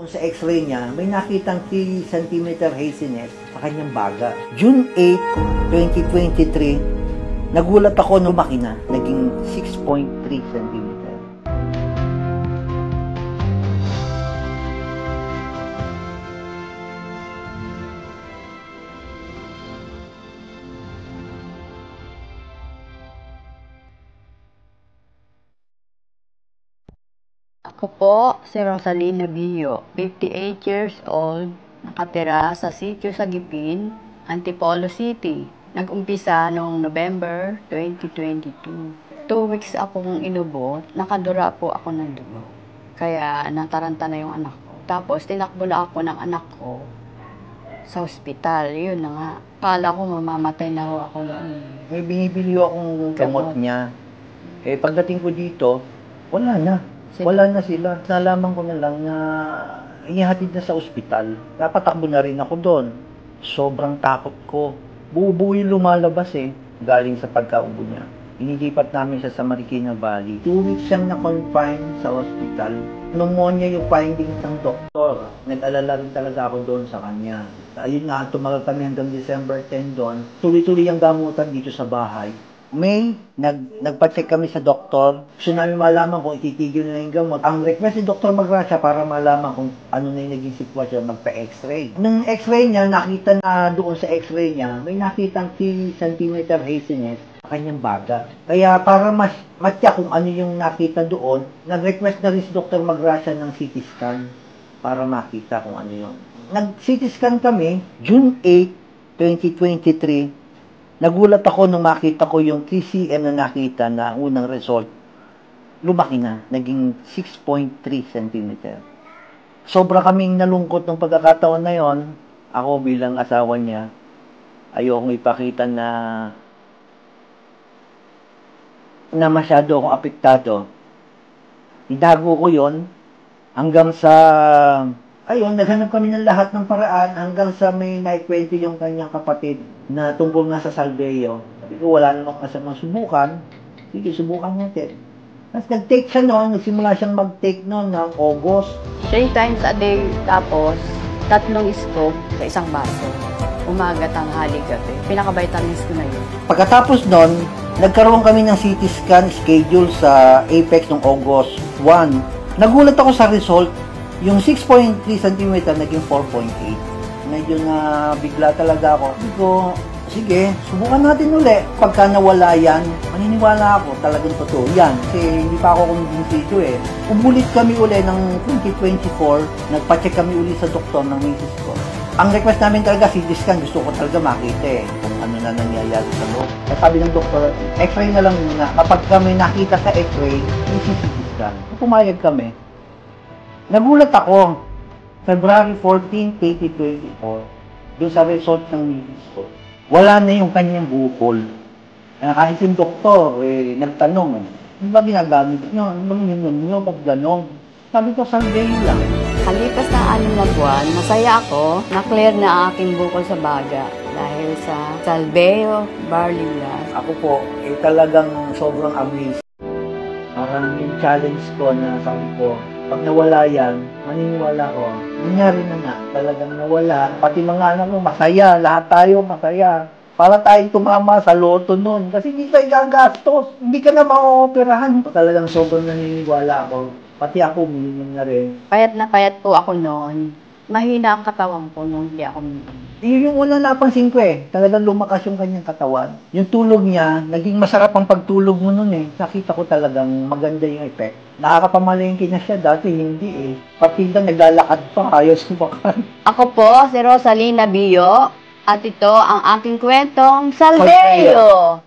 Sa x-ray niya, may nakitang 3 cm haziness sa kanyang baga. June 8, 2023, nagulat ako nung makina, naging 6.3 cm. Ako po, si Rosalina Bio, 58 years old, nakatira sa sitio sa Gipin, Antipolo City. Nag-umpisa noong November 2022. 2 weeks akong inubot, nakadura po ako ng dugo. Kaya nataranta na yung anak ko. Tapos tinakbo na ako ng anak ko sa ospital. Yun na nga. Kala ko mamamatay na ako noon. May binibili akong gamot niya. Pagdating ko dito, wala na. Wala na sila. Nalaman ko na lang na ihatid na sa ospital. Napatakbo na rin ako doon. Sobrang takot ko. Buo-buo yung lumalabas galing sa pagkaubo niya. Inilipat namin siya sa Marikina Valley. 2 weeks siyang na-confine sa ospital. Pneumonia yung findings ng doktor. Nag-alala rin talaga ako doon sa kanya. Ayun nga, tumagal kami hanggang December 10 doon. Tuloy-tuloy ang gamutan dito sa bahay. May nagpa-check kami sa doktor. Gusto namin malaman kung ititigil na yung gamot. Ang request ni Dr. Magracia para malaman kung ano na yung naging sitwasyon, magpa-x-ray. Nung x-ray niya, nakita na doon sa x-ray niya, may nakitang 3 cm haziness sa kanyang baga. Kaya para matya kung ano yung nakita doon, nag-request na rin si Dr. Magracia ng CT scan para makita kung ano yun. Nag-CT scan kami, June 8, 2023. Nagulat ako nung makita ko yung 3cm na nakita na unang result. Lumaki na, naging 6.3 cm. Sobra kaming nalungkot ng pagkakataon na yon. Ako bilang asawa niya, ayokong ipakita na masyado akong apektado. Inago ko yon hanggang sa ayun, naghanap kami ng lahat ng paraan hanggang sa may naikwento yung kanyang kapatid na tungkol nga sa Salveyo. Sabi ko, wala namang kasamang subukan. Sige, subukan natin. Tapos nag-take siya noon, nagsimula siyang mag-take noon ng August. 3 times a day, tapos 3 scoop sa isang baso. Umaga, tanghali, gabi. Pinaka-vitamins ko na yun. Pagkatapos noon, nagkaroon kami ng CT scan schedule sa Apex noong August 1. Nagulat ako sa result. Yung 6.3 cm naging 4.8. Medyo na bigla talaga ako. Sabi ko, sige, subukan natin uli. Pagka nawala yan, maniniwala ako, talagang totoo yan. Kasi hindi pa ako kumbinsido Umulit kami uli ng 2024, nagpa-check kami uli sa doktor ng misis ko. Ang request namin talaga, CT scan, gusto ko talaga makita kung ano na nangyayari sa loob. At sabi ng doktor, x-ray na lang muna. Kapag kami nakita sa x-ray, CT scan. Pumayag kami. Nagulat ako, February 14, 2024, doon sa result ng misis ko. Wala na yung kanyang bukol. Kahit yung doktor, nagtanong, ano ba ginagamit nyo? Ano ba nyo? Pag gano'n? Sabi ko, Salveyo lang. Kalipas ng 6 na buwan, masaya ako, na-clear na ang aking bukol sa baga dahil sa Salveyo Barley Blast. Ako po, talagang sobrang amazed. Parang yung challenge ko na sabi ko, pag nawala yan, maniniwala ko, nangyari na nga, talagang nawala. Pati mga anak mo, masaya, lahat tayo masaya. Para tayong tumama sa loto nun. Kasi hindi tayo gagastos, hindi ka na ma-operahan. Talagang sobrang naniniwala ako. Pati ako, minimum na rin. Payat na payat po ako noon. Mahina ang katawan ko nung hindi ako Yung unang napansin ko talagang lumakas yung kanyang katawan. Yung tulog niya, naging masarap ang pagtulog mo nun Nakita ko talagang maganda yung effect. Nakakapamalengke na siya, dati hindi Pati lang naglalakad pa, ayos sumakan. Ako po, si Rosalina Bio, at ito ang aking kwentong Salveyo!